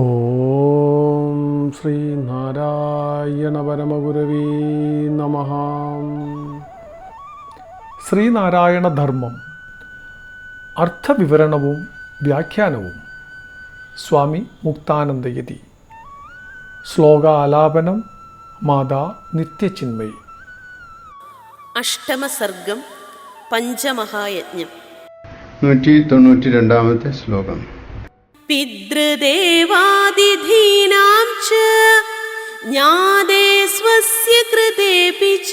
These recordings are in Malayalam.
ഓം ശ്രീ നാരായണ പരമഗുരവേ നമഃ. ശ്രീനാരായണ ധർമ്മം അർത്ഥവിവരണവും വ്യാഖ്യാനവും സ്വാമി മുക്താനന്ദയതി. ശ്ലോകാലാപനം മാതാ നിത്യചിന്മയി. അഷ്ടമസർഗം പഞ്ചമഹായജ്ഞം. 192 ശ്ലോകം. പിതൃദേവാദിധീനാം ച ജ്ഞാതേ സ്വസ്യ കൃതേപി ച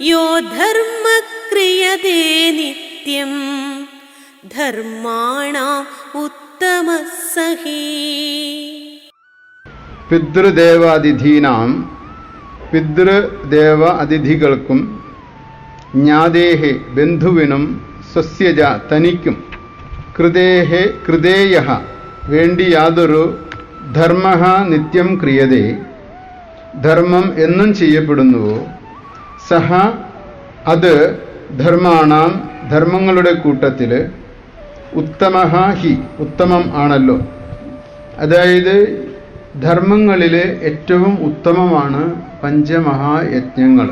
യോ ധർമ്മ ക്രിയതേ നിത്യം ധർമാണാം ഉത്തമഃ സഹി. പിതൃദേവാതിഥീനാം, പിതൃദേവ അതിഥികൾക്കും, ജ്ഞാതേഹേ ബന്ധുവിനും, സ്വസ്യജ തനിക്കും, കൃതേഹേ കൃതേയഃ വേണ്ടി യാതൊരു, ധർമ്മഃ നിത്യം ക്രിയതേ ധർമ്മം എന്നും ചെയ്യപ്പെടുന്നുവോ, സഹ അത്, ധർമാണാം ധർമ്മങ്ങളുടെ കൂട്ടത്തിൽ, ഉത്തമഃ ഹി ഉത്തമം ആണല്ലോ. അതായത് ധർമ്മങ്ങളിൽ ഏറ്റവും ഉത്തമമാണ് പഞ്ചമഹായജ്ഞങ്ങൾ.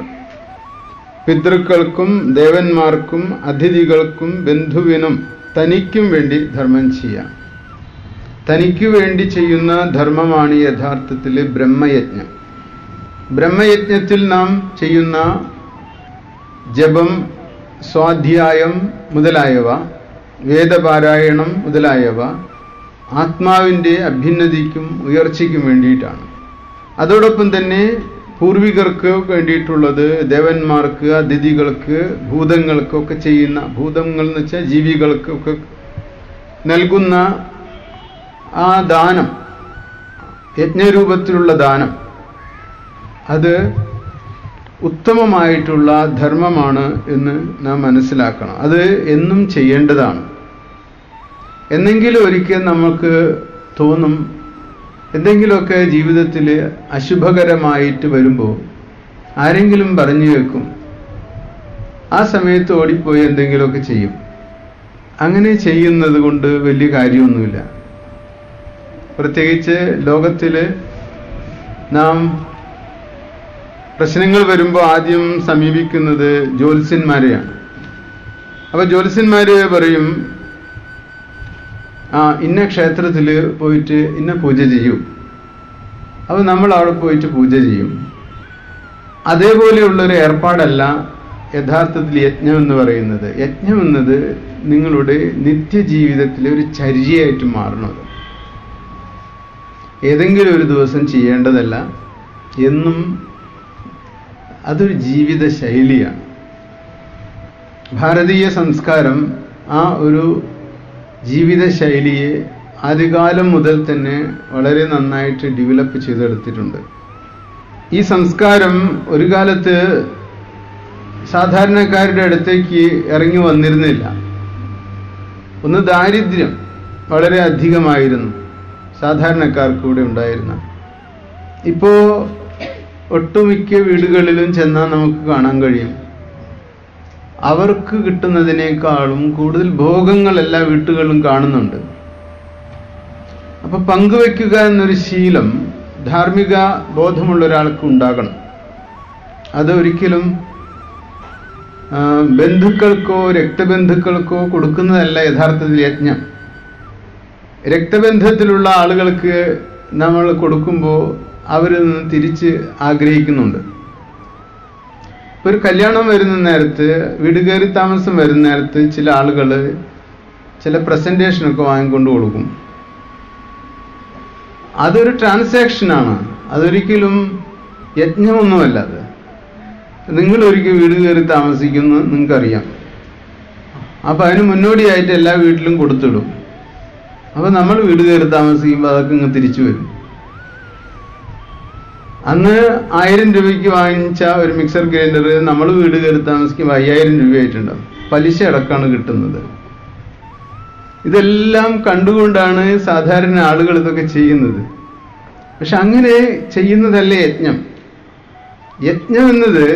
പിതൃക്കൾക്കും ദേവന്മാർക്കും അതിഥികൾക്കും ബന്ധുവിനും തനിക്കും വേണ്ടി ധർമ്മം ചെയ്യാം. തനിക്കു വേണ്ടി ചെയ്യുന്ന ധർമ്മമാണ് യഥാർത്ഥത്തിൽ ബ്രഹ്മയജ്ഞം. ബ്രഹ്മയജ്ഞത്തിൽ നാം ചെയ്യുന്ന ജപം, സ്വാധ്യായം മുതലായവ, വേദപാരായണം മുതലായവ ആത്മാവിൻ്റെ അഭ്യുന്നതിക്കും ഉയർച്ചയ്ക്കും വേണ്ടിയിട്ടാണ്. അതോടൊപ്പം തന്നെ പൂർവികർക്ക് വേണ്ടിയിട്ടുള്ളത് ദേവന്മാർക്ക്, അതിഥികൾക്ക്, ഭൂതങ്ങൾക്കൊക്കെ ചെയ്യുന്ന, ഭൂതങ്ങൾ എന്ന് വെച്ചാൽ ജീവികൾക്കൊക്കെ നൽകുന്ന ആ ദാനം, യജ്ഞരൂപത്തിലുള്ള ദാനം, അത് ഉത്തമമായിട്ടുള്ള ധർമ്മമാണ് എന്ന് നാം മനസ്സിലാക്കണം. അത് എന്നും ചെയ്യേണ്ടതാണ്. എന്നെങ്കിലും ഒരിക്കൽ നമുക്ക് തോന്നും, എന്തെങ്കിലുമൊക്കെ ജീവിതത്തിൽ അശുഭകരമായിട്ട് വരുമ്പോൾ ആരെങ്കിലും പറഞ്ഞു വെക്കും, ആ സമയത്ത് ഓടിപ്പോയി എന്തെങ്കിലുമൊക്കെ ചെയ്യും. അങ്ങനെ ചെയ്യുന്നത് കൊണ്ട് വലിയ കാര്യമൊന്നുമില്ല. പ്രത്യേകിച്ച് ലോകത്തിൽ നാം പ്രശ്നങ്ങൾ വരുമ്പോൾ ആദ്യം സമീപിക്കുന്നത് ജ്യോത്സ്യന്മാരെയാണ്. അപ്പോൾ ജ്യോത്സ്യന്മാർ പറയും, ഇന്ന ക്ഷേത്രത്തിൽ പോയിട്ട് ഇന്ന പൂജ ചെയ്യും. അപ്പോൾ നമ്മൾ അവിടെ പോയിട്ട് പൂജ ചെയ്യും. അതേപോലെയുള്ളൊരു ഏർപ്പാടല്ല യഥാർത്ഥത്തിൽ യജ്ഞം എന്ന് പറയുന്നത്. യജ്ഞം എന്നത് നിങ്ങളുടെ നിത്യജീവിതത്തിലെ ഒരു ചര്യയായിട്ട് മാറണത്. ഏതെങ്കിലും ഒരു ദിവസം ചെയ്യേണ്ടതല്ല, എന്നും അതൊരു ജീവിത ശൈലിയാണ്. ഭാരതീയ സംസ്കാരം ആ ഒരു ജീവിത ശൈലിയെ ആദ്യകാലം മുതൽ തന്നെ വളരെ നന്നായിട്ട് ഡെവലപ്പ് ചെയ്തെടുത്തിട്ടുണ്ട്. ഈ സംസ്കാരം ഒരു കാലത്ത് സാധാരണക്കാരുടെ അടുത്തേക്ക് ഇറങ്ങി വന്നിരുന്നില്ല. ഒന്ന്, ദാരിദ്ര്യം വളരെ അധികമായിരുന്നു സാധാരണക്കാർക്ക് കൂടെ ഉണ്ടായിരുന്ന. ഇപ്പോൾ ഒട്ടുമിക്ക വീടുകളിലും ചെന്നാൽ നമുക്ക് കാണാൻ കഴിയും, അവർക്ക് കിട്ടുന്നതിനേക്കാളും കൂടുതൽ ഭോഗങ്ങൾ എല്ലാ വീട്ടുകളിലും കാണുന്നുണ്ട്. അപ്പൊ പങ്കുവെക്കുക എന്നൊരു ശീലം ധാർമ്മിക ബോധമുള്ള ഒരാൾക്ക് ഉണ്ടാകണം. അത് ഒരിക്കലും ബന്ധുക്കൾക്കോ രക്തബന്ധുക്കൾക്കോ കൊടുക്കുന്നതല്ല യഥാർത്ഥത്തിൽ യജ്ഞം. രക്തബന്ധത്തിലുള്ള ആളുകൾക്ക് നമ്മൾ കൊടുക്കുമ്പോൾ അവരിൽ നിന്ന് തിരിച്ച് ആഗ്രഹിക്കുന്നുണ്ട്. ഒരു കല്യാണം വരുന്ന നേരത്ത്, വീട് കയറി താമസം വരുന്ന നേരത്ത് ചില ആളുകൾ ചില പ്രസന്റേഷനൊക്കെ വാങ്ങിക്കൊണ്ട് കൊടുക്കും. അതൊരു ട്രാൻസാക്ഷനാണ്, അതൊരിക്കലും യജ്ഞമൊന്നുമല്ല. അത് നിങ്ങൾ ഒരിക്കൽ വീട് കയറി താമസിക്കുന്നു, നിങ്ങൾക്കറിയാം. അപ്പം അതിന് മുന്നോടിയായിട്ട് എല്ലാ വീട്ടിലും കൊടുത്തിടും. അപ്പം നമ്മൾ വീട് കയറി താമസിക്കുമ്പോൾ അതൊക്കെ ഇങ്ങ് തിരിച്ചു വരും. അന്ന് 1000 രൂപയ്ക്ക് വാങ്ങിച്ച ഒരു മിക്സർ ഗ്രൈൻഡർ നമ്മൾ വീട് കയറി താമസിക്കുമ്പോൾ 5000 രൂപയായിട്ടുണ്ടാവും. പലിശ അടക്കമാണ് കിട്ടുന്നത്. ഇതെല്ലാം കണ്ടുകൊണ്ടാണ് സാധാരണ ആളുകൾ ഇതൊക്കെ ചെയ്യുന്നത്. പക്ഷെ അങ്ങനെ ചെയ്യുന്നതല്ല യജ്ഞം. യജ്ഞം എന്നത്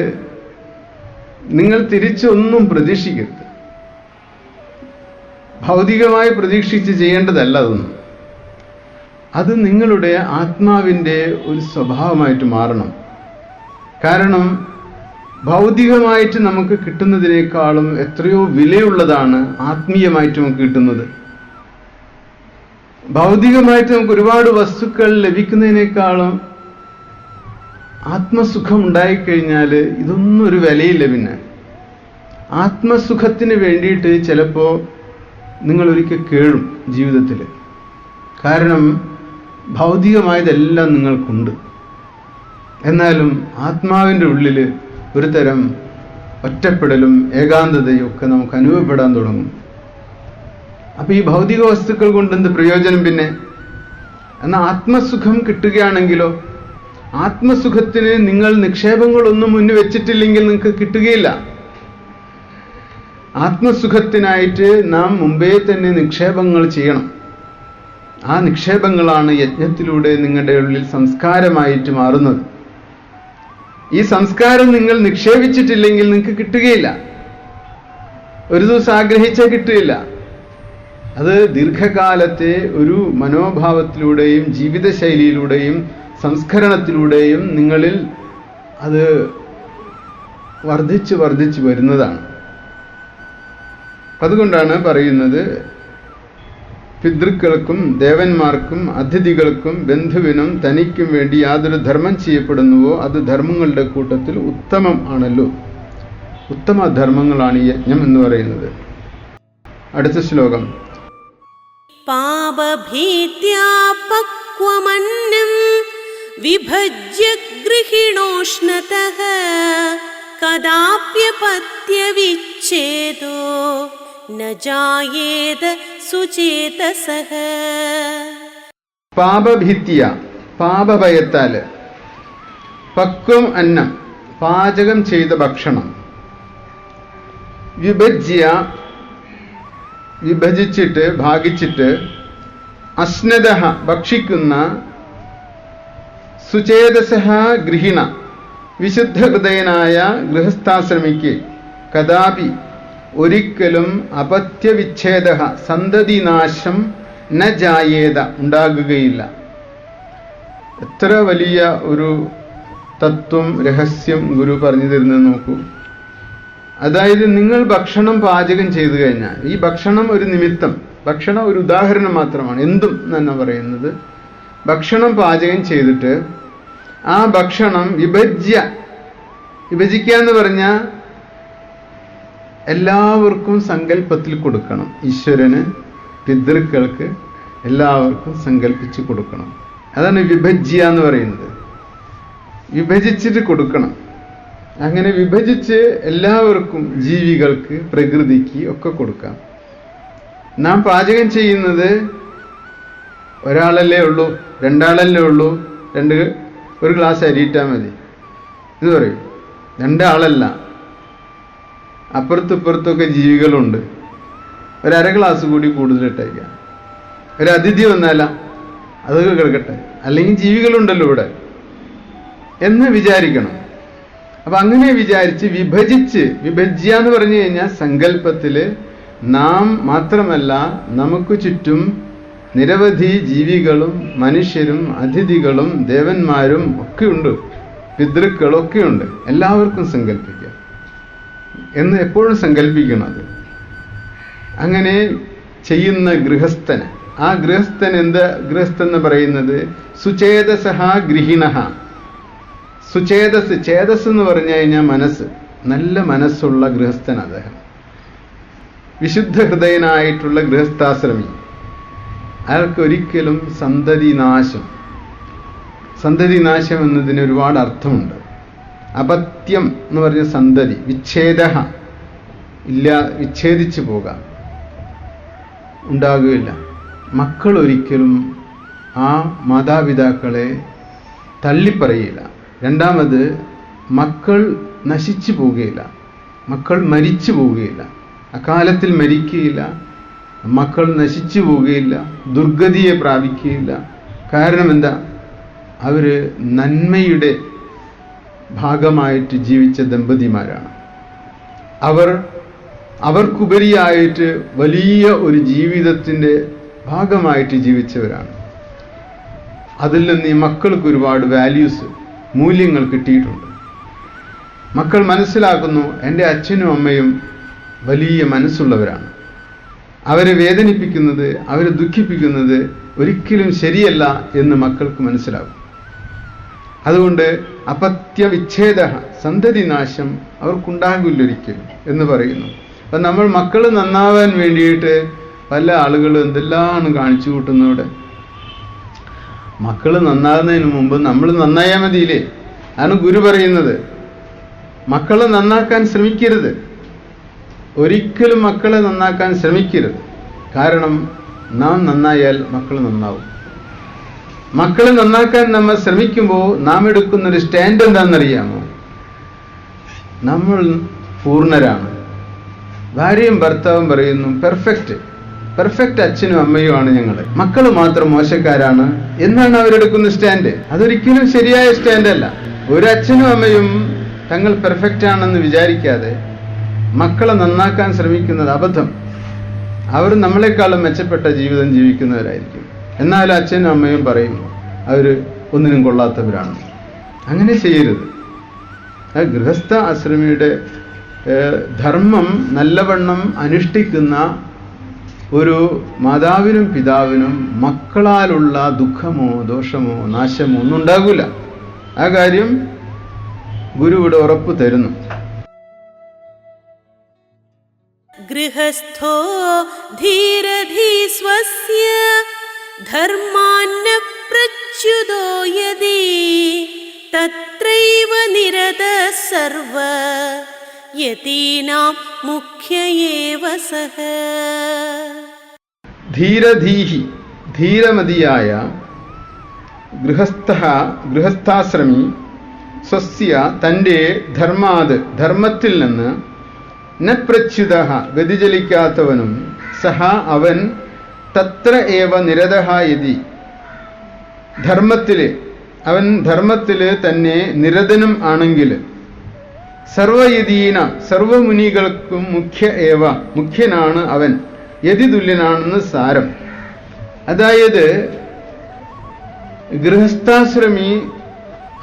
നിങ്ങൾ തിരിച്ചൊന്നും പ്രതീക്ഷിക്കരുത്. ഭൗതികമായി പ്രതീക്ഷിച്ച് ചെയ്യേണ്ടതല്ല അതൊന്നും. അത് നിങ്ങളുടെ ആത്മാവിൻ്റെ ഒരു സ്വഭാവമായിട്ട് മാറണം. കാരണം ഭൗതികമായിട്ട് നമുക്ക് കിട്ടുന്നതിനേക്കാളും എത്രയോ വിലയുള്ളതാണ് ആത്മീയമായിട്ട് നമുക്ക് കിട്ടുന്നത്. ഭൗതികമായിട്ട് നമുക്ക് ഒരുപാട് വസ്തുക്കൾ ലഭിക്കുന്നതിനേക്കാളും ആത്മസുഖം ഉണ്ടായിക്കഴിഞ്ഞാൽ ഇതൊന്നും ഒരു വിലയില്ല. പിന്നെ ആത്മസുഖത്തിന് വേണ്ടിയിട്ട് ചിലപ്പോൾ നിങ്ങൾ ഒരിക്കൽ കേഴും ജീവിതത്തിൽ. കാരണം ഭൗതികമായതെല്ലാം നിങ്ങൾക്കുണ്ട്. എന്നാലും ആത്മാവിൻ്റെ ഉള്ളിൽ ഒരു തരം ഒറ്റപ്പെടലും ഏകാന്തതയും ഒക്കെ നമുക്ക് അനുഭവപ്പെടാൻ തുടങ്ങും. അപ്പം ഈ ഭൗതിക വസ്തുക്കൾ കൊണ്ട് എന്ത് പ്രയോജനം പിന്നെ? എന്നാൽ ആത്മസുഖം കിട്ടുകയാണെങ്കിലോ, ആത്മസുഖത്തിന് നിങ്ങൾ നിക്ഷേപങ്ങളൊന്നും മുന്നിൽ വെച്ചിട്ടില്ലെങ്കിൽ നിങ്ങൾക്ക് കിട്ടുകയില്ല. ആത്മസുഖത്തിനായിട്ട് നാം മുമ്പേ തന്നെ നിക്ഷേപങ്ങൾ ചെയ്യണം. ആ നിക്ഷേപങ്ങളാണ് യജ്ഞത്തിലൂടെ നിങ്ങളുടെ ഉള്ളിൽ സംസ്കാരമായിട്ട് മാറുന്നത്. ഈ സംസ്കാരം നിങ്ങൾ നിക്ഷേപിച്ചിട്ടില്ലെങ്കിൽ നിങ്ങൾക്ക് കിട്ടുകയില്ല. ഒരു ദിവസം ആഗ്രഹിച്ചാൽ കിട്ടുകയില്ല. അത് ദീർഘകാലത്തെ ഒരു മനോഭാവത്തിലൂടെയും ജീവിതശൈലിയിലൂടെയും സംസ്കരണത്തിലൂടെയും നിങ്ങളിൽ അത് വർദ്ധിച്ച് വർദ്ധിച്ച് വരുന്നതാണ്. അതുകൊണ്ടാണ് പറയുന്നത്, പിതൃക്കൾക്കും ദേവന്മാർക്കും അതിഥികൾക്കും ബന്ധുവിനും തനിക്കും വേണ്ടി യാതൊരു ധർമ്മം ചെയ്യപ്പെടുന്നുവോ അത് ധർമ്മങ്ങളുടെ കൂട്ടത്തിൽ ഉത്തമം ആണല്ലോ. ഉത്തമ ധർമ്മങ്ങളാണ് ഈ യജ്ഞം എന്ന് പറയുന്നത്. അടുത്ത ശ്ലോകം. പാപഭീത്യാ പക്വമന്നം വിഭജ്യ ഗൃഹിണോഷ്ണതഃ കദാപ്യപത്യവിച്ഛേദോ ന ജായേത സുചേതസഃ. പാപഭീത്യ, പാപഭയത്താൽ, പക്വം അന്നം, പാചകം ചെയ്ത ഭക്ഷണം, വിഭജ്യ, വിഭജിച്ചിട്ട് ഭാഗിച്ചിട്ട്, അശ്നദഃ ഭക്ഷിക്കുന്ന, സുചേതസഃ ഗൃഹിണ വിശുദ്ധ ഹൃദയനായ ഗൃഹസ്ഥാശ്രമിക്ക് കദാപി ഒരിക്കലും അപത്യവിച്ഛേദ സന്തതിനാശം ന ജായേത ഉണ്ടാകുകയില്ല. എത്ര വലിയ ഒരു തത്വം, രഹസ്യം ഗുരു പറഞ്ഞു തരുന്നത് നോക്കൂ. അതായത് നിങ്ങൾ ഭക്ഷണം പാചകം ചെയ്തു കഴിഞ്ഞാൽ, ഈ ഭക്ഷണം ഒരു നിമിത്തം, ഭക്ഷണം ഒരു ഉദാഹരണം മാത്രമാണ്, എന്തും തന്നെ പറയുന്നത്. ഭക്ഷണം പാചകം ചെയ്തിട്ട് ആ ഭക്ഷണം വിഭജിക്കുക എന്ന് പറഞ്ഞാൽ എല്ലാവർക്കും സങ്കല്പത്തിൽ കൊടുക്കണം. ഈശ്വരന്, പിതൃക്കൾക്ക് എല്ലാവർക്കും സങ്കല്പിച്ച് കൊടുക്കണം. അതാണ് വിഭജ്യ എന്ന് പറയുന്നത്. വിഭജിച്ചിട്ട് കൊടുക്കണം. അങ്ങനെ വിഭജിച്ച് എല്ലാവർക്കും, ജീവികൾക്ക്, പ്രകൃതിക്ക് ഒക്കെ കൊടുക്കാം. നാം പാചകം ചെയ്യുന്നത് ഒരാളല്ലേ ഉള്ളൂ, രണ്ടാളല്ലേ ഉള്ളൂ, ഒരു ഗ്ലാസ് അരിയിട്ടാൽ മതി എന്ന് പറയും. രണ്ടാളല്ല, അപ്പുറത്തിപ്പുറത്തൊക്കെ ജീവികളുണ്ട്. ഒരര ഗ്ലാസ് കൂടി കൂടുതലിട്ടേക്കാം. ഒരു അതിഥി വന്നാല അതൊക്കെ കിടക്കട്ടെ, അല്ലെങ്കിൽ ജീവികളുണ്ടല്ലോ ഇവിടെ എന്ന് വിചാരിക്കണം. അപ്പൊ അങ്ങനെ വിചാരിച്ച് വിഭജ്യ എന്ന് പറഞ്ഞു കഴിഞ്ഞാൽ സങ്കല്പത്തില് നാം മാത്രമല്ല, നമുക്ക് ചുറ്റും നിരവധി ജീവികളും മനുഷ്യരും അതിഥികളും ദേവന്മാരും ഒക്കെയുണ്ട്, പിതൃക്കളൊക്കെയുണ്ട്. എല്ലാവർക്കും സങ്കല്പിക്കാം എന്ന് എപ്പോഴും സങ്കല്പിക്കണം. അത് അങ്ങനെ ചെയ്യുന്ന ഗൃഹസ്ഥന്, ആ ഗൃഹസ്ഥൻ എന്താ? ഗൃഹസ്ഥൻ എന്ന് പറയുന്നത് സുചേതസഃ ഗൃഹിണഃ. സുചേതസ്, ചേതസ് എന്ന് പറഞ്ഞു കഴിഞ്ഞാൽ മനസ്സ്, നല്ല മനസ്സുള്ള ഗൃഹസ്ഥൻ അദ്ദേഹം. വിശുദ്ധ ഹൃദയനായിട്ടുള്ള ഗൃഹസ്ഥാശ്രമി, അയാൾക്ക് ഒരിക്കലും സന്തതിനാശം എന്നതിന് ഒരുപാട് അർത്ഥമുണ്ട്. അപത്യം എന്ന് പറഞ്ഞ സന്തതി, വിച്ഛേദ ഇല്ല, വിച്ഛേദിച്ചു പോകാം, ഉണ്ടാകുകയില്ല. മക്കൾ ഒരിക്കലും ആ മാതാപിതാക്കളെ തള്ളിപ്പറയില്ല. രണ്ടാമത്, മക്കൾ നശിച്ചു പോവുകയില്ല, മക്കൾ മരിച്ചു പോവുകയില്ല, അകാലത്തിൽ മരിക്കുകയില്ല, മക്കൾ നശിച്ചു പോവുകയില്ല, ദുർഗതിയെ പ്രാപിക്കുകയില്ല. കാരണം എന്താ? അവര് നന്മയുടെ ഭാഗമായിട്ട് ജീവിച്ച ദമ്പതിമാരാണ്. അവർക്കുപരിയായിട്ട് വലിയ ഒരു ജീവിതത്തിൻ്റെ ഭാഗമായിട്ട് ജീവിച്ചവരാണ്. അതിൽ നിന്ന് ഈ മക്കൾക്ക് ഒരുപാട് വാല്യൂസ്, മൂല്യങ്ങൾ കിട്ടിയിട്ടുണ്ട്. മക്കൾ മനസ്സിലാക്കുന്നു എൻ്റെ അച്ഛനും അമ്മയും വലിയ മനസ്സുള്ളവരാണ്, അവരെ വേദനിപ്പിക്കുന്നത്, അവരെ ദുഃഖിപ്പിക്കുന്നത് ഒരിക്കലും ശരിയല്ല എന്ന് മക്കൾക്ക് മനസ്സിലാകും. അതുകൊണ്ട് അപത്യവിച്ഛേദ, സന്തതി നാശം അവർക്കുണ്ടാകില്ലൊരിക്കലും എന്ന് പറയുന്നു. അപ്പം നമ്മൾ മക്കൾ നന്നാവാൻ വേണ്ടിയിട്ട് പല ആളുകളും എന്തെല്ലാം കാണിച്ചു കൂട്ടുന്നവിടെ. മക്കൾ നന്നാകുന്നതിന് മുമ്പ് നമ്മൾ നന്നായാൽ മതിയില്ലേ? ആണ് ഗുരു പറയുന്നത്. മക്കളെ നന്നാക്കാൻ ശ്രമിക്കരുത്, ഒരിക്കലും മക്കളെ നന്നാക്കാൻ ശ്രമിക്കരുത്. കാരണം നാം നന്നായാൽ മക്കൾ നന്നാവും. മക്കളെ നന്നാക്കാൻ നമ്മൾ ശ്രമിക്കുമ്പോൾ നാം എടുക്കുന്നൊരു സ്റ്റാൻഡ് എന്താണെന്നറിയാമോ? നമ്മൾ പൂർണ്ണരാണ്. ഭാര്യയും ഭർത്താവും പറയുന്നു പെർഫെക്റ്റ് അച്ഛനും അമ്മയുമാണ് ഞങ്ങൾ, മക്കൾ മാത്രം മോശക്കാരാണ് എന്നാണ് അവരെടുക്കുന്ന സ്റ്റാൻഡ്. അതൊരിക്കലും ശരിയായ സ്റ്റാൻഡല്ല. ഒരു അച്ഛനും അമ്മയും തങ്ങൾ പെർഫെക്റ്റ് ആണെന്ന് വിചാരിക്കാതെ മക്കളെ നന്നാക്കാൻ ശ്രമിക്കുന്നത് അബദ്ധം. അവർ നമ്മളെക്കാളും മെച്ചപ്പെട്ട ജീവിതം ജീവിക്കുന്നവരായിരിക്കും. എന്നാലും അച്ഛനും അമ്മയും പറയും അവർ ഒന്നിനും കൊള്ളാത്തവരാണ്. അങ്ങനെ ചെയ്യരുത്. ഗൃഹസ്ഥ ആശ്രമിയുടെ ധർമ്മം നല്ലവണ്ണം അനുഷ്ഠിക്കുന്ന ഒരു മാതാവിനും പിതാവിനും മക്കളാലുള്ള ദുഃഖമോ ദോഷമോ നാശമോ ഒന്നും ഉണ്ടാകില്ല. ആ കാര്യം ഗുരു ഇവിടെ ഉറപ്പ് തരുന്നു. ഗൃഹസ്ഥോ ധീരധീ സ്വസ്യ ധർമാന്ന പ്രച്യുതോ യദി തത്രൈവ നിരതഃ സർവ യതീനാം മുഖ്യ ഏവ സഹ. ധീരധീഹി, ധീരമതിയായ ഗൃഹസ്ഥാശ്രമി സ്വസ്യ, തൻ്റെ ധർമാത്, ധർമ്മത്തിൽ നിന്ന്, ന പ്രച്യുത, വ്യതിചലിക്കാത്തവനും, സഹ അവൻ, തത്ര ഏവ നിരതഃ യതി, ധർമ്മത്തിൽ, അവൻ ധർമ്മത്തിൽ തന്നെ നിരതനും ആണെങ്കിൽ, സർവയതീന, സർവമുനികൾക്കും മുഖ്യ ഏവ, മുഖ്യനാണ് അവൻ, യതി തുല്യനാണെന്ന് സാരം. അതായത് ഗൃഹസ്ഥാശ്രമി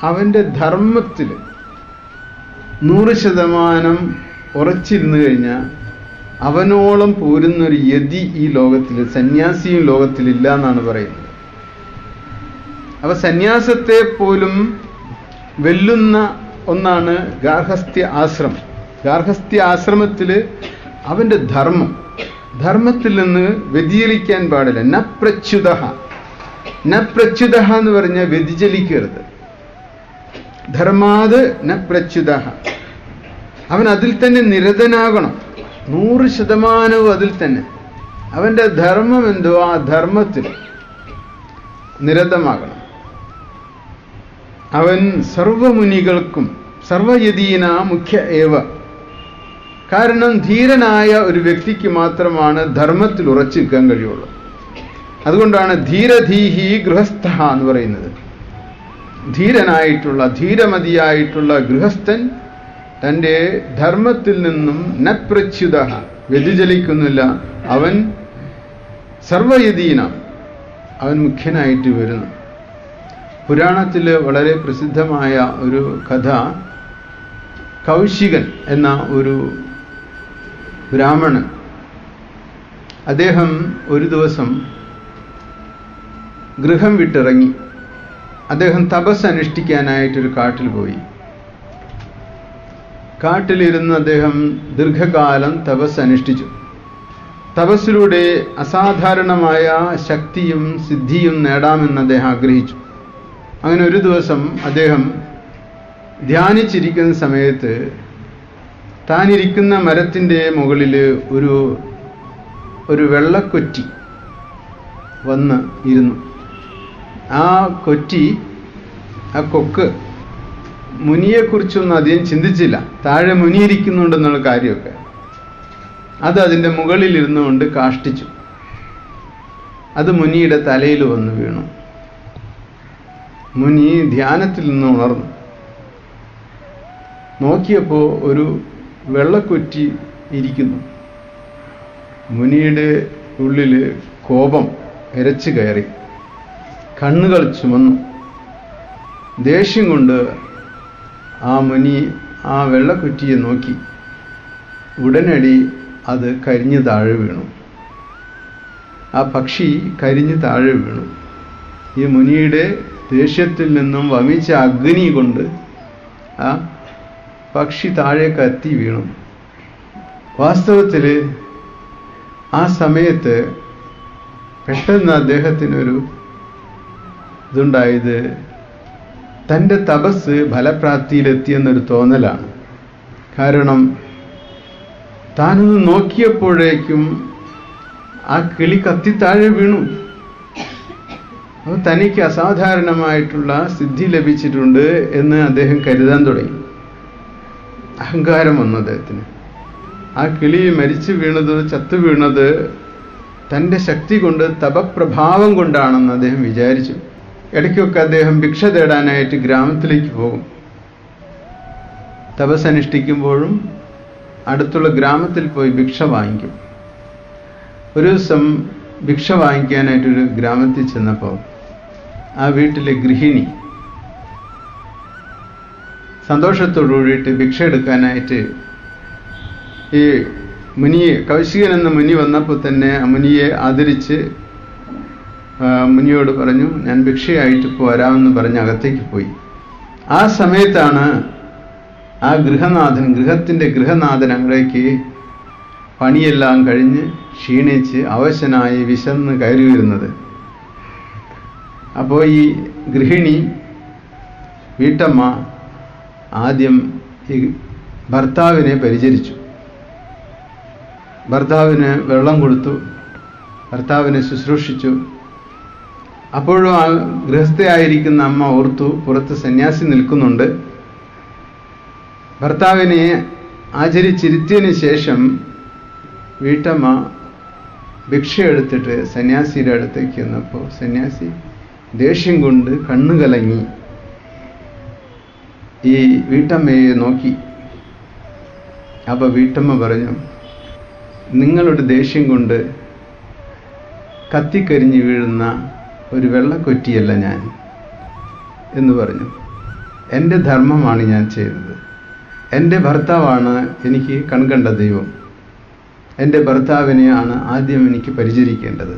അവൻ്റെ ധർമ്മത്തിൽ 100% ഉറച്ചിരുന്നു കഴിഞ്ഞാൽ അവനോളം പോരുന്നൊരു യതി ഈ ലോകത്തിൽ, സന്യാസിയും ലോകത്തിലില്ല എന്നാണ് പറയുന്നത്. അവ സന്യാസത്തെ പോലും വെല്ലുന്ന ഒന്നാണ് ഗാർഹസ്ഥ്യ ആശ്രമം. ഗാർഹസ്ഥ്യ ആശ്രമത്തിൽ അവൻ്റെ ധർമ്മത്തിൽ നിന്ന് വ്യതിചലിക്കാൻ പാടില്ല. ന പ്രച്യുത എന്ന് പറഞ്ഞാൽ വ്യതിചലിക്കരുത്. ധർമാത് ന പ്രച്യുത, അവൻ അതിൽ തന്നെ നിരതനാകണം, 100% അതിൽ തന്നെ. അവൻ്റെ ധർമ്മം എന്തോ ആ ധർമ്മത്തിൽ നിരതമാകണം. അവൻ സർവമുനികൾക്കും, സർവയതീന മുഖ്യ ഏവ. കാരണം ധീരനായ ഒരു വ്യക്തിക്ക് മാത്രമാണ് ധർമ്മത്തിൽ ഉറച്ചു നിൽക്കാൻ കഴിയുള്ളൂ. അതുകൊണ്ടാണ് ധീരധീഹി ഗൃഹസ്ഥ എന്ന് പറയുന്നത്. ധീരമതിയായിട്ടുള്ള ഗൃഹസ്ഥൻ തൻ്റെ ധർമ്മത്തിൽ നിന്നും ന പ്രച്യുത, വ്യതിചലിക്കുന്നില്ല. അവൻ സർവയതീന, അവൻ മുഖ്യനായിട്ട് വരുന്നു. പുരാണത്തിൽ വളരെ പ്രസിദ്ധമായ ഒരു കഥ, കൗശികൻ എന്ന ഒരു ബ്രാഹ്മണൻ, അദ്ദേഹം ഒരു ദിവസം ഗൃഹം വിട്ടിറങ്ങി. അദ്ദേഹം തപസ് അനുഷ്ഠിക്കാനായിട്ടൊരു കാട്ടിൽ പോയി. കാട്ടിലിരുന്ന് അദ്ദേഹം ദീർഘകാലം തപസ് അനുഷ്ഠിച്ചു. തപസ്സിലൂടെ അസാധാരണമായ ശക്തിയും സിദ്ധിയും നേടാമെന്ന് അദ്ദേഹം ആഗ്രഹിച്ചു. അങ്ങനെ ഒരു ദിവസം അദ്ദേഹം ധ്യാനിച്ചിരിക്കുന്ന സമയത്ത് താനിരിക്കുന്ന മരത്തിൻ്റെ മുകളിൽ ഒരു വെള്ളക്കൊറ്റി വന്ന് ഇരുന്നു. ആ കൊക്ക് മുനിയെക്കുറിച്ചൊന്നും അധികം ചിന്തിച്ചില്ല. താഴെ മുനിയിരിക്കുന്നുണ്ടെന്നുള്ള കാര്യമൊക്കെ. അത് അതിൻ്റെ മുകളിലിരുന്നു കൊണ്ട് കാഷ്ടിച്ചു. അത് മുനിയുടെ തലയിൽ വന്ന് വീണു. മുനി ധ്യാനത്തിൽ നിന്ന് ഉണർന്നു. നോക്കിയപ്പോൾ ഒരു വെള്ളക്കൊറ്റി ഇരിക്കുന്നു. മുനിയുടെ ഉള്ളിൽ കോപം ഇരച്ചു കയറി. കണ്ണുകൾ ചുമന്നു. ദേഷ്യം കൊണ്ട് ആ മുനി ആ വെള്ളക്കുറ്റിയെ നോക്കി. ഉടനടി അത് കരിഞ്ഞു താഴെ വീണു. ആ പക്ഷി കരിഞ്ഞു താഴെ വീണു. ഈ മുനിയുടെ ദേഷ്യത്തിൽ നിന്നും വമിച്ച അഗ്നി കൊണ്ട് ആ പക്ഷി താഴെ കത്തി വീണു. വാസ്തവത്തിൽ ആ സമയത്ത് പെട്ടെന്ന് അദ്ദേഹത്തിനൊരു ഇതുണ്ടായത് തൻ്റെ തപസ് ഫലപ്രാപ്തിയിലെത്തിയെന്നൊരു തോന്നലാണ്. കാരണം താനൊന്ന് നോക്കിയപ്പോഴേക്കും ആ കിളി കത്തി താഴെ വീണു. അപ്പോൾ തനിക്ക് അസാധാരണമായിട്ടുള്ള സിദ്ധി ലഭിച്ചിട്ടുണ്ട് എന്ന് അദ്ദേഹം കരുതാൻ തുടങ്ങി. അഹങ്കാരം വന്നു അദ്ദേഹത്തിന്. ആ കിളി മരിച്ചു വീണത്, ചത്തു വീണത് തൻ്റെ ശക്തി കൊണ്ട്, തപപ്രഭാവം കൊണ്ടാണെന്ന് അദ്ദേഹം വിചാരിച്ചു. ഇടയ്ക്കൊക്കെ അദ്ദേഹം ഭിക്ഷ തേടാനായിട്ട് ഗ്രാമത്തിലേക്ക് പോകും. തപസ്സനുഷ്ഠിക്കുമ്പോഴും അടുത്തുള്ള ഗ്രാമത്തിൽ പോയി ഭിക്ഷ വാങ്ങിക്കും. ഒരു ദിവസം ഭിക്ഷ വാങ്ങിക്കാനായിട്ടൊരു ഗ്രാമത്തിൽ ചെന്നപ്പോൾ ആ വീട്ടിലെ ഗൃഹിണി സന്തോഷത്തോടു കൂടിയിട്ട് ഭിക്ഷ എടുക്കാനായിട്ട് ഈ മുനിയെ, കൗശികൻ എന്ന മുനി വന്നപ്പോൾ തന്നെ ആ മുനിയെ ആദരിച്ച് മുനിയോട് പറഞ്ഞു, ഞാൻ ഭിക്ഷയായിട്ട് പോരാമെന്ന് പറഞ്ഞ് അകത്തേക്ക് പോയി. ആ സമയത്താണ് ആ ഗൃഹത്തിൻ്റെ ഗൃഹനാഥൻ അങ്ങടേക്ക് പണിയെല്ലാം കഴിഞ്ഞ് ക്ഷീണിച്ച് അവശനായി വിശന്ന് കയറി വരുന്നത്. അപ്പോൾ ഈ ഗൃഹിണി, വീട്ടമ്മ ആദ്യം ഈ ഭർത്താവിനെ പരിചരിച്ചു. ഭർത്താവിന് വെള്ളം കൊടുത്തു, ഭർത്താവിനെ ശുശ്രൂഷിച്ചു. അപ്പോഴും ആ ഗൃഹസ്ഥയായിരിക്കുന്ന അമ്മ ഓർത്തു, പുറത്ത് സന്യാസി നിൽക്കുന്നുണ്ട്. ഭർത്താവിനെ ആചരിച്ചിരുത്തിയതിന് ശേഷം വീട്ടമ്മ ഭിക്ഷ എടുത്തിട്ട് സന്യാസിയുടെ അടുത്തേക്ക് വന്നപ്പോൾ സന്യാസി ദേഷ്യം കൊണ്ട് കണ്ണുകലങ്ങി ഈ വീട്ടമ്മയെ നോക്കി. അപ്പോൾ വീട്ടമ്മ പറഞ്ഞു, നിങ്ങളുടെ ദേഷ്യം കൊണ്ട് കത്തിക്കരിഞ്ഞ് വീഴുന്ന ഒരു വെള്ളക്കൊറ്റിയല്ല ഞാൻ എന്ന് പറഞ്ഞു. എൻ്റെ ധർമ്മമാണ് ഞാൻ ചെയ്തത്. എൻ്റെ ഭർത്താവാണ് എനിക്ക് കൺകണ്ട ദൈവം. എൻ്റെ ഭർത്താവിനെയാണ് ആദ്യം എനിക്ക് പരിചരിക്കേണ്ടത്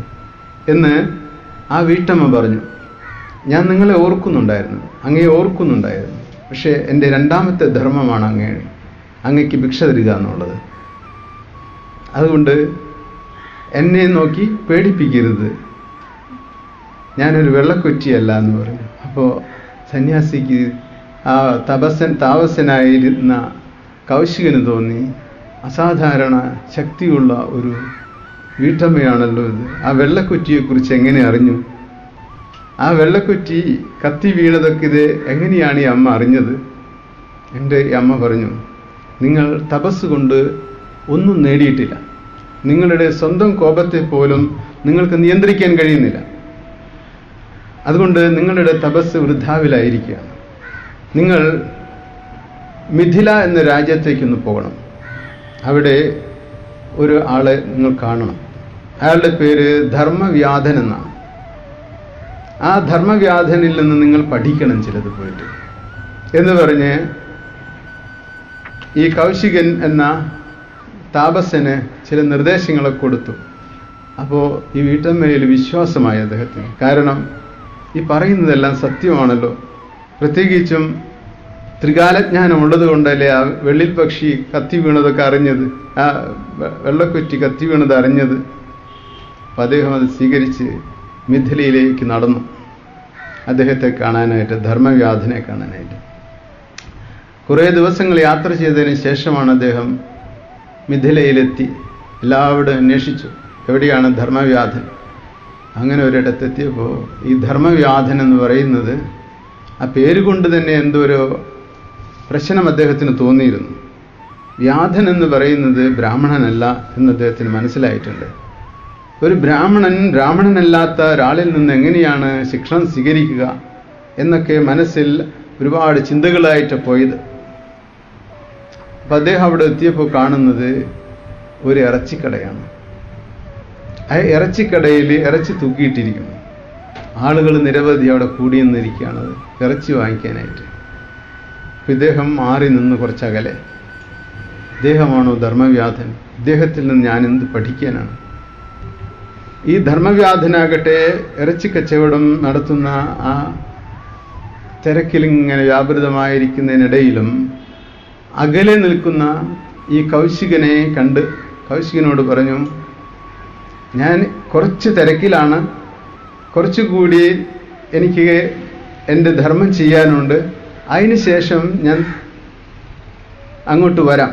എന്ന് ആ വീട്ടമ്മ പറഞ്ഞു. ഞാൻ നിങ്ങളെ ഓർക്കുന്നുണ്ടായിരുന്നു, അങ്ങയെ ഓർക്കുന്നുണ്ടായിരുന്നു. പക്ഷേ എൻ്റെ രണ്ടാമത്തെ ധർമ്മമാണ് അങ്ങയ്ക്ക് ഭിക്ഷ തരിക എന്നുള്ളത്. അതുകൊണ്ട് എന്നെ നോക്കി പേടിപ്പിക്കരുത്, ഞാനൊരു വെള്ളക്കൊറ്റിയല്ല എന്ന് പറഞ്ഞു. അപ്പോൾ സന്യാസിക്ക് ആ താപസനായിരുന്ന കൗശികന് തോന്നി, അസാധാരണ ശക്തിയുള്ള ഒരു വീട്ടമ്മയാണല്ലോ ഇത്. ആ വെള്ളക്കുറ്റിയെക്കുറിച്ച് എങ്ങനെ അറിഞ്ഞു? ആ വെള്ളക്കുറ്റി കത്തി വീണതൊക്കെ ഇത് എങ്ങനെയാണ് ഈ അമ്മ അറിഞ്ഞത്? എൻ്റെ അമ്മ പറഞ്ഞു, നിങ്ങൾ തപസ് കൊണ്ട് ഒന്നും നേടിയിട്ടില്ല. നിങ്ങളുടെ സ്വന്തം കോപത്തെ പോലും നിങ്ങൾക്ക് നിയന്ത്രിക്കാൻ കഴിയുന്നില്ല. അതുകൊണ്ട് നിങ്ങളുടെ തപസ് വൃഥാവിലായിരിക്കുകയാണ്. നിങ്ങൾ മിഥില എന്ന രാജ്യത്തേക്കൊന്ന് പോകണം. അവിടെ ഒരു ആളെ നിങ്ങൾ കാണണം. അയാളുടെ പേര് ധർമ്മവ്യാധൻ എന്നാണ്. ആ ധർമ്മവ്യാധനിൽ നിന്ന് നിങ്ങൾ പഠിക്കണം ചിലത് പോയിട്ട് എന്ന് പറഞ്ഞ് ഈ കൗശികൻ എന്ന താപസന് ചില നിർദ്ദേശങ്ങളൊക്കെ കൊടുത്തു. അപ്പോൾ ഈ വീട്ടമ്മയിൽ വിശ്വാസമായി അദ്ദേഹത്തിന്. കാരണം ഈ പറയുന്നതെല്ലാം സത്യമാണല്ലോ. പ്രത്യേകിച്ചും ത്രികാലജ്ഞാനം ഉള്ളത് കൊണ്ടല്ലേ ആ വെള്ളിൽ പക്ഷി കത്തി വീണതൊക്കെ അറിഞ്ഞത്, ആ വെള്ളക്കുറ്റി കത്തി വീണത് അറിഞ്ഞത്. അപ്പം അദ്ദേഹം അത് സ്വീകരിച്ച് മിഥിലയിലേക്ക് നടന്നു, അദ്ദേഹത്തെ കാണാനായിട്ട്, ധർമ്മവ്യാധനെ കാണാനായിട്ട്. കുറേ ദിവസങ്ങൾ യാത്ര ചെയ്തതിന് ശേഷമാണ് അദ്ദേഹം മിഥിലയിലെത്തി. എല്ലാവരും അന്വേഷിച്ചു എവിടെയാണ് ധർമ്മവ്യാധൻ. അങ്ങനെ ഒരിടത്തെത്തിയപ്പോൾ ഈ ധർമ്മവ്യാധൻ എന്ന് പറയുന്നത്, ആ പേര് കൊണ്ട് തന്നെ എന്തോ ഒരു പ്രശ്നം അദ്ദേഹത്തിന് തോന്നിയിരുന്നു. വ്യാധൻ എന്ന് പറയുന്നത് ബ്രാഹ്മണനല്ല എന്ന് അദ്ദേഹത്തിന് മനസ്സിലായിട്ടുണ്ട്. ഒരു ബ്രാഹ്മണനല്ലാത്ത ഒരാളിൽ നിന്ന് എങ്ങനെയാണ് ശിക്ഷണം സ്വീകരിക്കുക എന്നൊക്കെ മനസ്സിൽ ഒരുപാട് ചിന്തകളായിട്ട് പോയത്. അപ്പം അദ്ദേഹം അവിടെ എത്തിയപ്പോൾ കാണുന്നത് ഒരു ഇറച്ചിക്കടയാണ്. ആ ഇറച്ചിക്കടയിൽ ഇറച്ചി തൂക്കിയിട്ടിരിക്കുന്നു. ആളുകൾ നിരവധി അവിടെ കൂടിയെന്നിരിക്കുകയാണ് ഇറച്ചി വാങ്ങിക്കാനായിട്ട്. അപ്പം ഇദ്ദേഹം മാറി നിന്ന് കുറച്ചകലെ. ഇദ്ദേഹമാണോ ധർമ്മവ്യാധൻ? ഇദ്ദേഹത്തിൽ നിന്ന് ഞാൻ എന്ത് പഠിക്കാനാണ്? ഈ ധർമ്മവ്യാധനാകട്ടെ ഇറച്ചി കച്ചവടം നടത്തുന്ന ആ തിരക്കിലിങ്ങനെ വ്യാപൃതമായിരിക്കുന്നതിനിടയിലും അകലെ നിൽക്കുന്ന ഈ കൗശികനെ കണ്ട് കൗശികനോട് പറഞ്ഞു, ഞാൻ കുറച്ച് തിരക്കിലാണ്, കുറച്ചുകൂടി എനിക്ക് എൻ്റെ ധർമ്മം ചെയ്യാനുണ്ട്, അതിന് ശേഷം ഞാൻ അങ്ങോട്ട് വരാം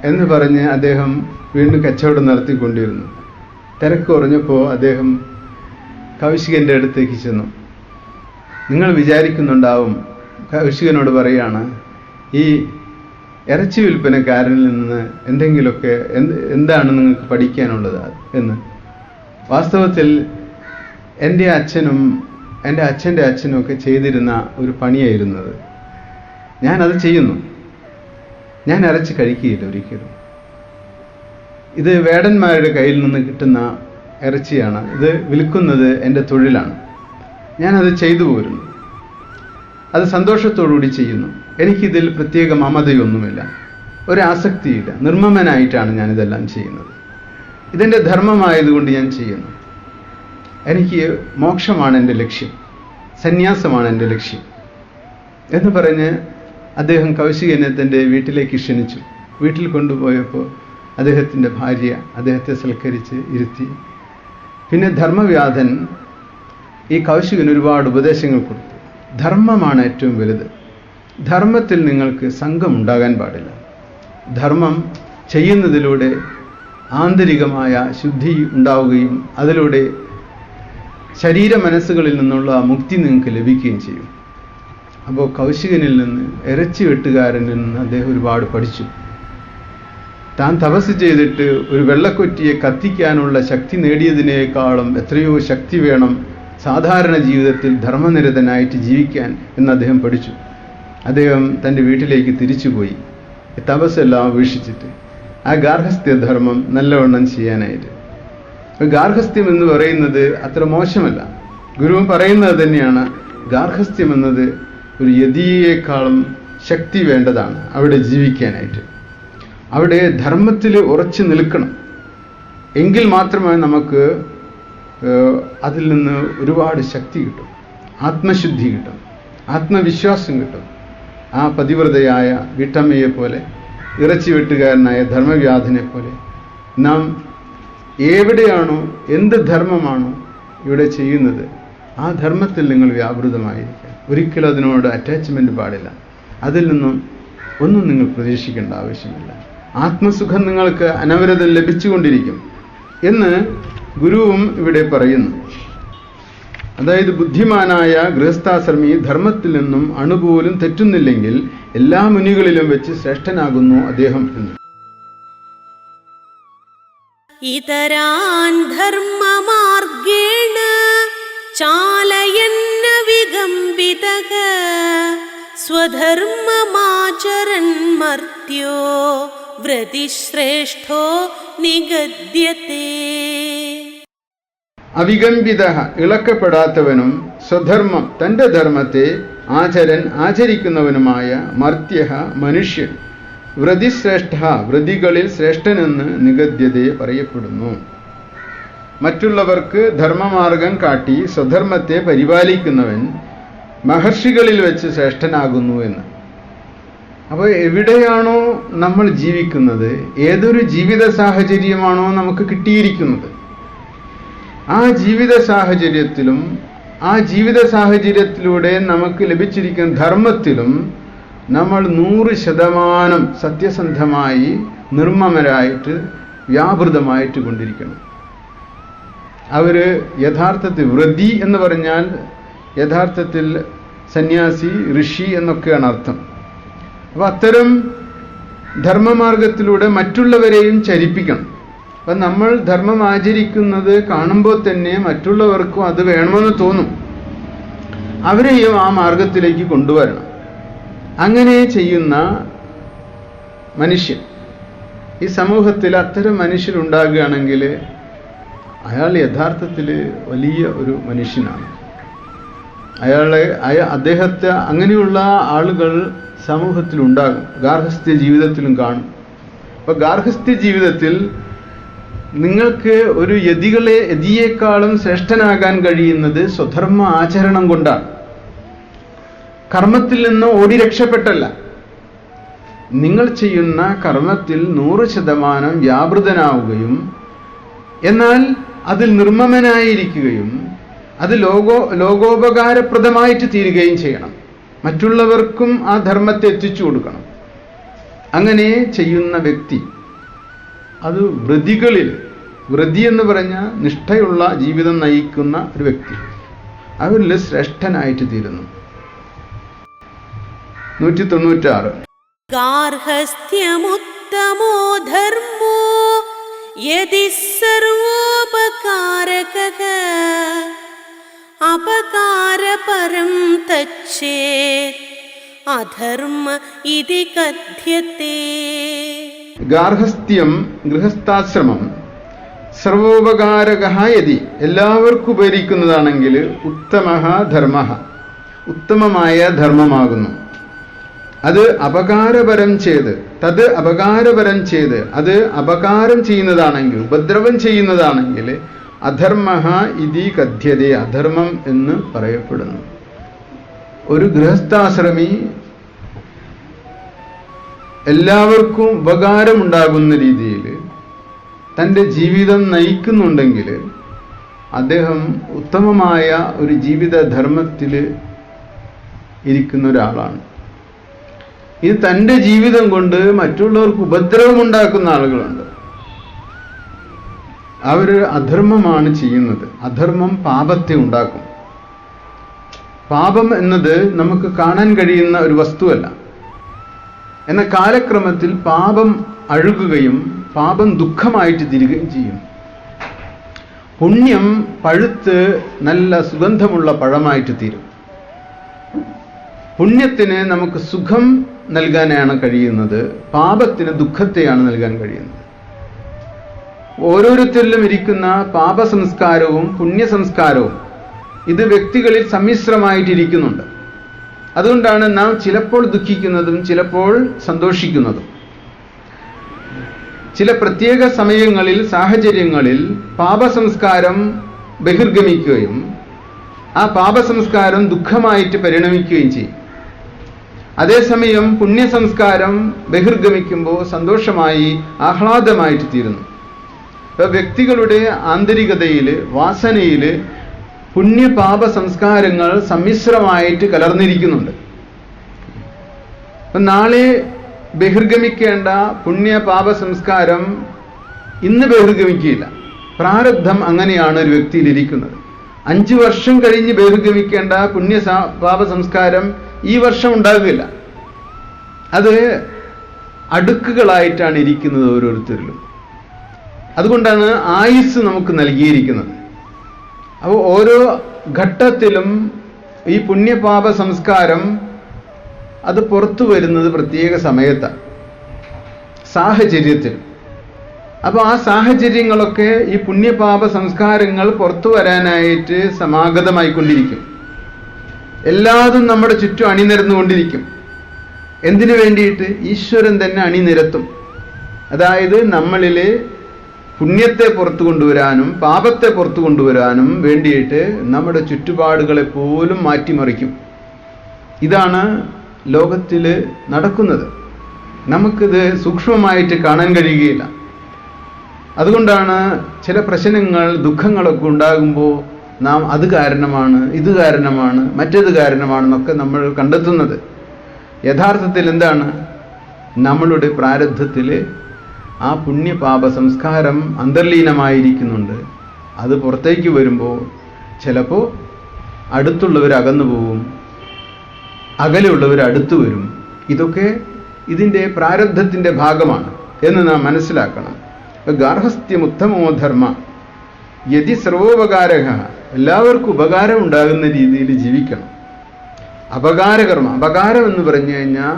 എന്ന് പറഞ്ഞ് അദ്ദേഹം വീണ്ടും കച്ചവടം നടത്തിക്കൊണ്ടിരുന്നു. തിരക്ക് കുറഞ്ഞപ്പോൾ അദ്ദേഹം കൗശികൻ്റെ അടുത്തേക്ക് ചെന്നു. നിങ്ങൾ വിചാരിക്കുന്നുണ്ടാവും, കൗശികനോട് പറയുകയാണ്, ഈ ഇറച്ചി വിൽപ്പനക്കാരനിൽ നിന്ന് എന്തെങ്കിലുമൊക്കെ എന്താണ് നിങ്ങൾക്ക് പഠിക്കാനുള്ളത് എന്ന്. വാസ്തവത്തിൽ എൻ്റെ അച്ഛനും എൻ്റെ അച്ഛൻ്റെ അച്ഛനും ഒക്കെ ചെയ്തിരുന്ന ഒരു പണിയായിരുന്നത്. ഞാനത് ചെയ്യുന്നു. ഞാൻ ഇറച്ചി കഴിക്കുകയില്ല ഒരിക്കലും. ഇത് വേടന്മാരുടെ കയ്യിൽ നിന്ന് കിട്ടുന്ന ഇറച്ചിയാണ്. ഇത് വിൽക്കുന്നത് എൻ്റെ തൊഴിലാണ്. ഞാനത് ചെയ്തു പോരുന്നു. അത് സന്തോഷത്തോടുകൂടി ചെയ്യുന്നു. എനിക്കിതിൽ പ്രത്യേക മമതയൊന്നുമില്ല, ഒരാസക്തിയില്ല. നിർമ്മമനായിട്ടാണ് ഞാനിതെല്ലാം ചെയ്യുന്നത്. ഇതെൻ്റെ ധർമ്മമായതുകൊണ്ട് ഞാൻ ചെയ്യുന്നു. എനിക്ക് മോക്ഷമാണ് എൻ്റെ ലക്ഷ്യം, സന്യാസമാണ് എൻ്റെ ലക്ഷ്യം എന്ന് പറഞ്ഞ് അദ്ദേഹം കൗശികനെ തൻ്റെ വീട്ടിലേക്ക് ക്ഷണിച്ചു. വീട്ടിൽ കൊണ്ടുപോയപ്പോൾ അദ്ദേഹത്തിൻ്റെ ഭാര്യ അദ്ദേഹത്തെ സൽക്കരിച്ച് ഇരുത്തി. പിന്നെ ധർമ്മവ്യാധൻ ഈ കൗശികന് ഒരുപാട് ഉപദേശങ്ങൾ കൊടുത്തു. ധർമ്മമാണ് ഏറ്റവും വലുത്. ധർമ്മത്തിൽ നിങ്ങൾക്ക് സംഘം ഉണ്ടാകാൻ പാടില്ല. ധർമ്മം ചെയ്യുന്നതിലൂടെ ആന്തരികമായ ശുദ്ധി ഉണ്ടാവുകയും അതിലൂടെ ശരീര മനസ്സുകളിൽ നിന്നുള്ള മുക്തി നിങ്ങൾക്ക് ലഭിക്കുകയും ചെയ്യും. അപ്പോൾ കൗശികനിൽ നിന്ന്, ഇറച്ചി വെട്ടുകാരനിൽ നിന്ന് അദ്ദേഹം ഒരുപാട് പഠിച്ചു. താൻ തപസ് ചെയ്തിട്ട് ഒരു വെള്ളക്കൊറ്റിയെ കത്തിക്കാനുള്ള ശക്തി നേടിയതിനേക്കാളും എത്രയോ ശക്തി വേണം സാധാരണ ജീവിതത്തിൽ ധർമ്മനിരതനായിട്ട് ജീവിക്കാൻ എന്ന് അദ്ദേഹം പഠിച്ചു. അദ്ദേഹം തൻ്റെ വീട്ടിലേക്ക് തിരിച്ചുപോയി, തപസ്സെല്ലാം ഉപേക്ഷിച്ചിട്ട് ആ ഗാർഹസ്ഥ്യധർമ്മം നല്ലവണ്ണം ചെയ്യാനായിട്ട്. ഗാർഹസ്ഥ്യം എന്ന് പറയുന്നത് അത്ര മോശമല്ല. ഗുരുവും പറയുന്നത് തന്നെയാണ്, ഗാർഹസ്ഥ്യം എന്നത് ഒരു യതിയേക്കാളും ശക്തി വേണ്ടതാണ് അവിടെ ജീവിക്കാനായിട്ട്. അവിടെ ധർമ്മത്തിൽ ഉറച്ചു നിൽക്കണം. എങ്കിൽ മാത്രമേ നമുക്ക് അതിൽ നിന്ന് ഒരുപാട് ശക്തി കിട്ടും, ആത്മശുദ്ധി കിട്ടും, ആത്മവിശ്വാസം കിട്ടും. ആ പതിവ്രതയായ വീട്ടമ്മയെ പോലെ, ഇറച്ചി വെട്ടുകാരനായ ധർമ്മവ്യാധനെ പോലെ നാം എവിടെയാണോ, എന്ത് ധർമ്മമാണോ ഇവിടെ ചെയ്യുന്നത്, ആ ധർമ്മത്തിൽ നിങ്ങൾ വ്യാപൃതമായിരിക്കുക. ഒരിക്കലും അതിനോട് അറ്റാച്ച്മെൻറ്റ് പാടില്ല. അതിൽ നിന്നും ഒന്നും നിങ്ങൾ പ്രതീക്ഷിക്കേണ്ട ആവശ്യമില്ല. ആത്മസുഖം നിങ്ങൾക്ക് അനവരതം ലഭിച്ചുകൊണ്ടിരിക്കും എന്ന് ഗുരുവും ഇവിടെ പറയുന്നു. അതായത് ബുദ്ധിമാനായ ഗൃഹസ്ഥാശ്രമി ധർമ്മത്തിൽ നിന്നും അണുപോലും തെറ്റുന്നില്ലെങ്കിൽ എല്ലാ മുനികളിലും വെച്ച് ശ്രേഷ്ഠനാകുന്നു അദ്ദേഹം എന്ന്. ഇതരാൻ ധർമ്മമാർഗേണ ചാലയന്ന വിഗംബിതഃ സ്വധർമ്മമാചരൻ മർത്യോ വ്രതിശ്രേഷ്ഠോ നിഗദ്യത്തെ. അവികമ്പിത, ഇളക്കപ്പെടാത്തവനും, സ്വധർമ്മം, തൻ്റെ ധർമ്മത്തെ ആചരൻ, ആചരിക്കുന്നവനുമായ മർത്യ, മനുഷ്യൻ, വ്രതിശ്രേഷ്ഠ, വ്രതികളിൽ ശ്രേഷ്ഠനെന്ന് നിഗദ്യതയെ പറയപ്പെടുന്നു. മറ്റുള്ളവർക്ക് ധർമ്മമാർഗം കാട്ടി സ്വധർമ്മത്തെ പരിപാലിക്കുന്നവൻ മഹർഷികളിൽ വെച്ച് ശ്രേഷ്ഠനാകുന്നു എന്ന്. അപ്പോൾ എവിടെയാണോ നമ്മൾ ജീവിക്കുന്നത്, ഏതൊരു ജീവിത സാഹചര്യമാണോ നമുക്ക് കിട്ടിയിരിക്കുന്നത്, ആ ജീവിത സാഹചര്യത്തിലും ആ ജീവിത സാഹചര്യത്തിലൂടെ നമുക്ക് ലഭിച്ചിരിക്കുന്ന ധർമ്മത്തിലും നമ്മൾ 100% സത്യസന്ധമായി നിർമ്മമരായിട്ട് വ്യാപൃതമായിട്ട് കൊണ്ടിരിക്കണം. അവർ യഥാർത്ഥത്തിൽ വ്രതി എന്ന് പറഞ്ഞാൽ യഥാർത്ഥത്തിൽ സന്യാസി, ഋഷി എന്നൊക്കെയാണ് അർത്ഥം. അപ്പം അത്തരം ധർമ്മമാർഗത്തിലൂടെ മറ്റുള്ളവരെയും ചരിപ്പിക്കണം. അപ്പം നമ്മൾ ധർമ്മം ആചരിക്കുന്നത് കാണുമ്പോൾ തന്നെ മറ്റുള്ളവർക്കും അത് വേണമെന്ന് തോന്നും. അവരെയും ആ മാർഗത്തിലേക്ക് കൊണ്ടുവരണം. അങ്ങനെ ചെയ്യുന്ന മനുഷ്യൻ, ഈ സമൂഹത്തിൽ അത്തരം മനുഷ്യരുണ്ടാകുകയാണെങ്കിൽ അയാൾ യഥാർത്ഥത്തിൽ വലിയ ഒരു മനുഷ്യനാണ്. അദ്ദേഹത്തെ അങ്ങനെയുള്ള ആളുകൾ സമൂഹത്തിലുണ്ടാകും, ഗാർഹസ്ഥ്യ ജീവിതത്തിലും കാണും. അപ്പോൾ ഗാർഹസ്ഥ്യ ജീവിതത്തിൽ നിങ്ങൾക്ക് ഒരു യതിയേക്കാളും ശ്രേഷ്ഠനാകാൻ കഴിയുന്നത് സ്വധർമ്മ ആചരണം കൊണ്ടാണ്. കർമ്മത്തിൽ നിന്ന് ഓടി രക്ഷപ്പെട്ടല്ല. നിങ്ങൾ ചെയ്യുന്ന കർമ്മത്തിൽ 100% വ്യാപൃതനാവുകയും എന്നാൽ അതിൽ നിർമ്മമനായിരിക്കുകയും അത് ലോകോപകാരപ്രദമായിട്ട് തീരുകയും ചെയ്യണം. മറ്റുള്ളവർക്കും ആ ധർമ്മത്തെ എത്തിച്ചു കൊടുക്കണം. അങ്ങനെ ചെയ്യുന്ന വ്യക്തി അത് വ്രതി എന്ന് പറഞ്ഞ നിഷ്ഠയുള്ള ജീവിതം നയിക്കുന്ന ഒരു വ്യക്തി അവരിൽ ശ്രേഷ്ഠനായിട്ട് തീരുന്നു. 196 ഗാർഹസ്ഥ്യമുത്തമോ ധർമ്മോ യദി സർവോപകാരകഃ അപകാരപരം തച്ചേത് അധർമ്മ ഇതി കഥ്യത്തെ. ഗാർഹസ്ഥ്യം ഗൃഹസ്ഥാശ്രമം സർവോപകാരകഃ യദി എല്ലാവർക്കും ഉപകരിക്കുന്നതാണെങ്കിൽ ഉത്തമഃ ധർമ്മഃ ഉത്തമമായ ധർമ്മമാകുന്നു. അത് അപകാരപരം ചെയ്ത് അത് അപകാരം ചെയ്യുന്നതാണെങ്കിൽ ഉപദ്രവം ചെയ്യുന്നതാണെങ്കിൽ അധർമ്മഃ ഇതി കഥ്യതേ അധർമ്മം എന്ന് പറയപ്പെടുന്നു. ഒരു ഗൃഹസ്ഥാശ്രമി എല്ലാവർക്കും ഉപകാരമുണ്ടാകുന്ന രീതിയിൽ തൻ്റെ ജീവിതം നയിക്കുന്നുണ്ടെങ്കിൽ അദ്ദേഹം ഉത്തമമായ ഒരു ജീവിത ധർമ്മത്തിൽ ഇരിക്കുന്ന ഒരാളാണ്. ഇത് തൻ്റെ ജീവിതം കൊണ്ട് മറ്റുള്ളവർക്ക് ഉപദ്രവമുണ്ടാക്കുന്ന ആളുകളുണ്ട്. അവർ അധർമ്മമാണ് ചെയ്യുന്നത്. അധർമ്മം പാപത്തെ ഉണ്ടാക്കും. പാപം എന്നത് നമുക്ക് കാണാൻ കഴിയുന്ന ഒരു വസ്തുവല്ല. എന്നാൽ കാലക്രമത്തിൽ പാപം അഴുകുകയും പാപം ദുഃഖമായിട്ട് തീരുകയും ചെയ്യും. പുണ്യം പഴുത്ത് നല്ല സുഗന്ധമുള്ള പഴമായിട്ട് തീരും. പുണ്യത്തിന് നമുക്ക് സുഖം നൽകാനാണ് കഴിയുന്നത്, പാപത്തിന് ദുഃഖത്തെയാണ് നൽകാൻ കഴിയുന്നത്. ഓരോരുത്തരിലും ഇരിക്കുന്ന പാപസംസ്കാരവും പുണ്യസംസ്കാരവും ഇത് വ്യക്തികളിൽ സമ്മിശ്രമായിട്ടിരിക്കുന്നുണ്ട്. അതുകൊണ്ടാണ് നാം ചിലപ്പോൾ ദുഃഖിക്കുന്നതും ചിലപ്പോൾ സന്തോഷിക്കുന്നതും. ചില പ്രത്യേക സമയങ്ങളിൽ സാഹചര്യങ്ങളിൽ പാപസംസ്കാരം ബഹിർഗമിക്കുകയും ആ പാപസംസ്കാരം ദുഃഖമായിട്ട് പരിണമിക്കുകയും ചെയ്യും. അതേസമയം പുണ്യസംസ്കാരം ബഹിർഗമിക്കുമ്പോൾ സന്തോഷമായി ആഹ്ലാദമായിട്ട് തീരുന്നു. അപ്പോൾ വ്യക്തികളുടെ ആന്തരികതയിൽ വാസനയിൽ പുണ്യപാപ സംസ്കാരങ്ങൾ സമ്മിശ്രമായിട്ട് കലർന്നിരിക്കുന്നുണ്ട്. അപ്പം നാളെ ബഹിർഗമിക്കേണ്ട പുണ്യപാപ സംസ്കാരം ഇന്ന് ബഹിർഗമിക്കുകയില്ല. പ്രാരബ്ധം അങ്ങനെയാണ് ഒരു വ്യക്തിയിലിരിക്കുന്നത്. 5 വർഷം കഴിഞ്ഞ് ബഹിർഗമിക്കേണ്ട പാപ സംസ്കാരം ഈ വർഷം ഉണ്ടാകുകയില്ല. അത് അടുക്കുകളായിട്ടാണ് ഇരിക്കുന്നത് ഓരോരുത്തരിലും. അതുകൊണ്ടാണ് ആയുസ് നമുക്ക് നൽകിയിരിക്കുന്നത്. അപ്പോൾ ഓരോ ഘട്ടത്തിലും ഈ പുണ്യപാപ സംസ്കാരം അത് പുറത്തു വരുന്നത് പ്രത്യേക സമയത്താണ്, സാഹചര്യത്തിൽ. അപ്പോൾ ആ സാഹചര്യങ്ങളൊക്കെ ഈ പുണ്യപാപ സംസ്കാരങ്ങൾ പുറത്തു വരാനായിട്ട് സമാഗതമായിക്കൊണ്ടിരിക്കും. എല്ലാതും നമ്മുടെ ചുറ്റും അണിനിരന്നുകൊണ്ടിരിക്കും. എന്തിനു വേണ്ടിയിട്ട്? ഈശ്വരൻ തന്നെ അണിനിരത്തും. അതായത് നമ്മളിലെ പുണ്യത്തെ പുറത്തു കൊണ്ടുവരാനും പാപത്തെ പുറത്തു കൊണ്ടുവരാനും വേണ്ടിയിട്ട് നമ്മുടെ ചുറ്റുപാടുകളെ പോലും മാറ്റിമറിക്കും. ഇതാണ് ലോകത്തിൽ നടക്കുന്നത്. നമുക്കിത് സൂക്ഷ്മമായിട്ട് കാണാൻ കഴിയുകയില്ല. അതുകൊണ്ടാണ് ചില പ്രശ്നങ്ങൾ ദുഃഖങ്ങളൊക്കെ ഉണ്ടാകുമ്പോൾ നാം അത് കാരണമാണ്, ഇത് കാരണമാണ്, മറ്റേത് കാരണമാണെന്നൊക്കെ നമ്മൾ കണ്ടെത്തുന്നത്. യഥാർത്ഥത്തിൽ എന്താണ്? നമ്മളുടെ പ്രാരബ്ധത്തിൽ ആ പുണ്യപാപ സംസ്കാരം അന്തർലീനമായിരിക്കുന്നുണ്ട്. അത് പുറത്തേക്ക് വരുമ്പോൾ ചിലപ്പോൾ അടുത്തുള്ളവർ അകന്നു പോവും, അകലെയുള്ളവർ അടുത്തു വരും. ഇതൊക്കെ ഇതിൻ്റെ പ്രാരബ്ധത്തിൻ്റെ ഭാഗമാണ് എന്ന് നാം മനസ്സിലാക്കണം. ഗാർഹസ്ഥ്യം ഉത്തമോ ധർമ്മ യതി സർവോപകാരക എല്ലാവർക്കും ഉപകാരം ഉണ്ടാകുന്ന രീതിയിൽ ജീവിക്കണം. അപകാരകർമ്മ, അപകാരം എന്ന് പറഞ്ഞു കഴിഞ്ഞാൽ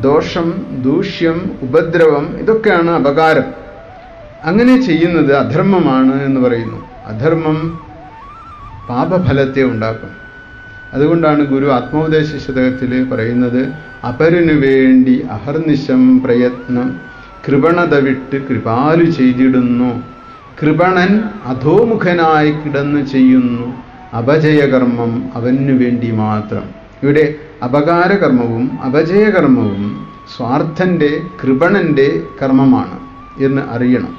ദോഷം, ദൂഷ്യം, ഉപദ്രവം, ഇതൊക്കെയാണ് അപകാരം. അങ്ങനെ ചെയ്യുന്നത് അധർമ്മമാണ് എന്ന് പറയുന്നു. അധർമ്മം പാപഫലത്തെ ഉണ്ടാക്കും. അതുകൊണ്ടാണ് ഗുരു ആത്മോപദേശ ശതകത്തിൽ പറയുന്നത്, അപരനു വേണ്ടി അഹർനിശം പ്രയത്നം കൃപണത വിട്ട് കൃപാലു ചെയ്തിടുന്നു. കൃപണൻ അധോമുഖനായി കിടന്നു ചെയ്യുന്നു അപജയകർമ്മം അവനു വേണ്ടി മാത്രം. ഇവിടെ അപകാരകർമ്മവും അപജയകർമ്മവും സ്വാർത്ഥൻ്റെ കൃപണൻ്റെ കർമ്മമാണ് എന്ന് അറിയണം.